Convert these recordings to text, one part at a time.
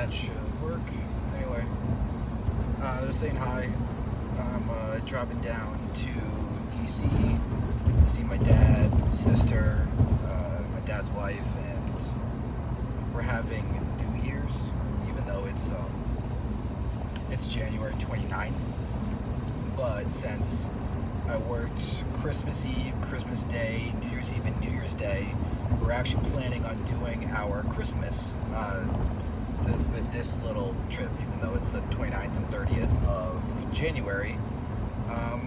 that should work. Anyway, just saying hi. I'm dropping down to DC to see my dad, sister, my dad's wife, and we're having New Year's, even though it's January 29th. But since I worked Christmas Eve, Christmas Day, New Year's Eve, and New Year's Day, we're actually planning on doing our Christmas with this little trip, even though it's the 29th and 30th of January,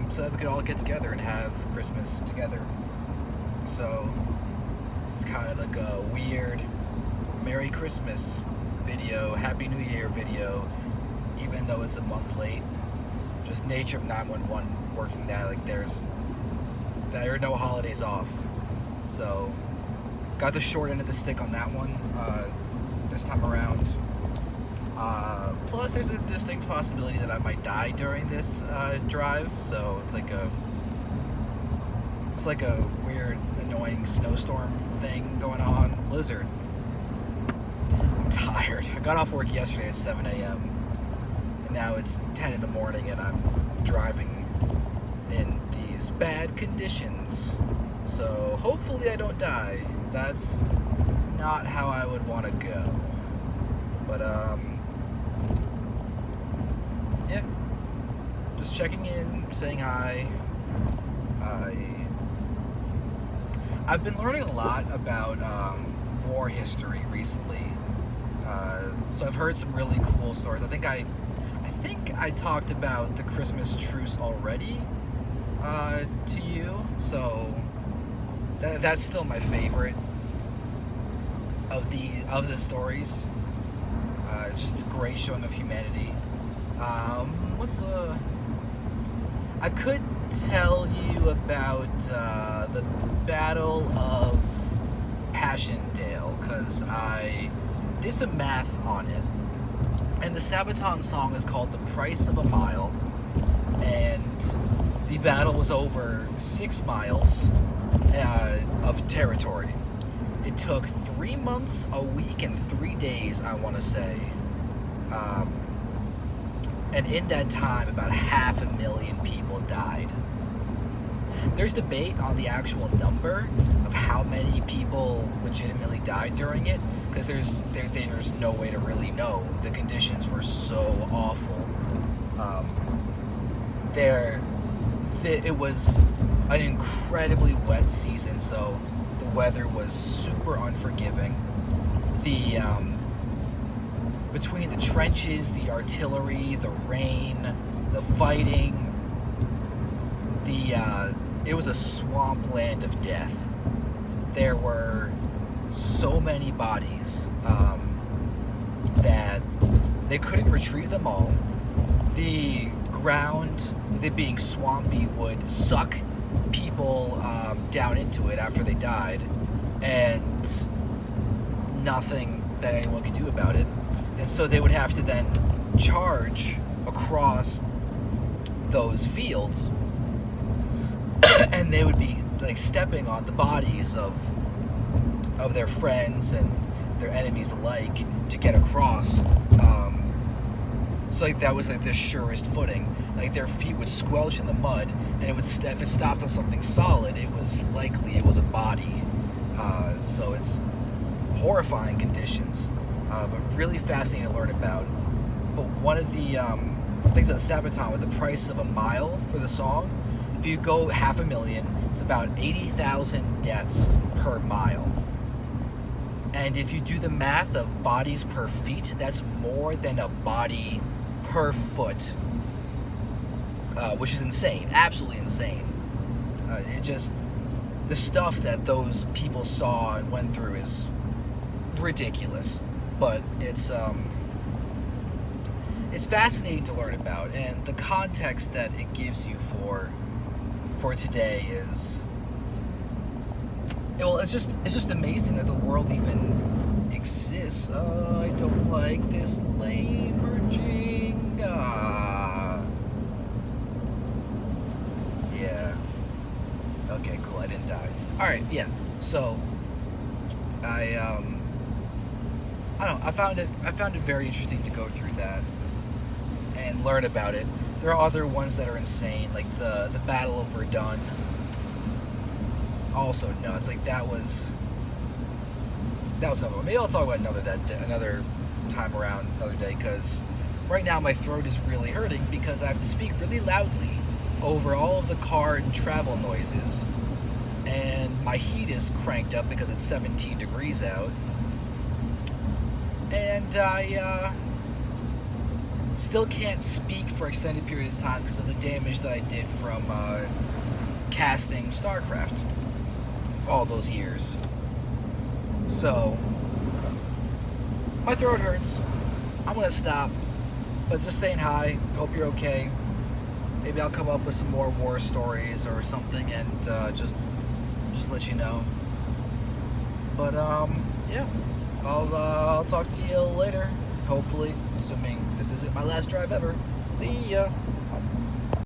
so that we could all get together and have Christmas together. So this is kind of like a weird Merry Christmas video, Happy New Year video, even though it's a month late. Just nature of 911 working that, like there are no holidays off. So got the short end of the stick on that one this time around. Plus, there's a distinct possibility that I might die during this drive. So it's like a weird, annoying snowstorm thing going on. Blizzard. I'm tired. I got off work yesterday at 7 a.m. and now it's 10 in the morning, and I'm driving in these bad conditions. So hopefully I don't die. That's not how I would want to go. But yeah, just checking in, saying hi. I've been learning a lot about war history recently. So I've heard some really cool stories. I think I talked about the Christmas truce already to you. So that's still my favorite of the stories. Just a great showing of humanity. I could tell you about the Battle of Passchendaele, because I did some math on it, and the Sabaton song is called "The Price of a Mile," and the battle was over 6 miles of territory. It took 3 months, a week, and 3 days, I want to say. And in that time, about 500,000 people died. There's debate on the actual number of how many people legitimately died during it, because there's no way to really know. The conditions were so awful. It was an incredibly wet season, so the weather was super unforgiving. Between the trenches, the artillery, the rain, the fighting, it was a swampland of death. There were so many bodies that they couldn't retrieve them all. The ground, it being swampy, would suck people down into it after they died, and nothing that anyone could do about it. And so they would have to then charge across those fields, and they would be like stepping on the bodies of their friends and their enemies alike to get across. So like that was like the surest footing. Like their feet would squelch in the mud, and it would if it stopped on something solid, it was likely it was a body. So it's horrifying conditions, but really fascinating to learn about. But one of the things about Sabaton, with the price of a mile for the song, if you go 500,000, it's about 80,000 deaths per mile. And if you do the math of bodies per feet, that's more than a body per foot, which is insane, absolutely insane. The stuff that those people saw and went through is ridiculous, but it's fascinating to learn about, and the context that it gives you for today is, well, it's just amazing that the world even exists. I don't like this lane merging. Yeah. Okay, cool. I didn't die. All right. Yeah. So I I don't know. I found it very interesting to go through that and learn about it. There are other ones that are insane, like the Battle of Verdun. Also nuts. Like that was another one. Maybe I'll talk about another time around, another day, because right now my throat is really hurting because I have to speak really loudly over all of the car and travel noises, and my heat is cranked up because it's 17 degrees out, and I still can't speak for extended periods of time because of the damage that I did from casting StarCraft all those years. So my throat hurts. I'm gonna stop, but just saying hi. Hope you're okay. Maybe I'll come up with some more war stories or something, and just let you know. But yeah, I'll talk to you later. Hopefully, assuming this isn't my last drive ever. See ya.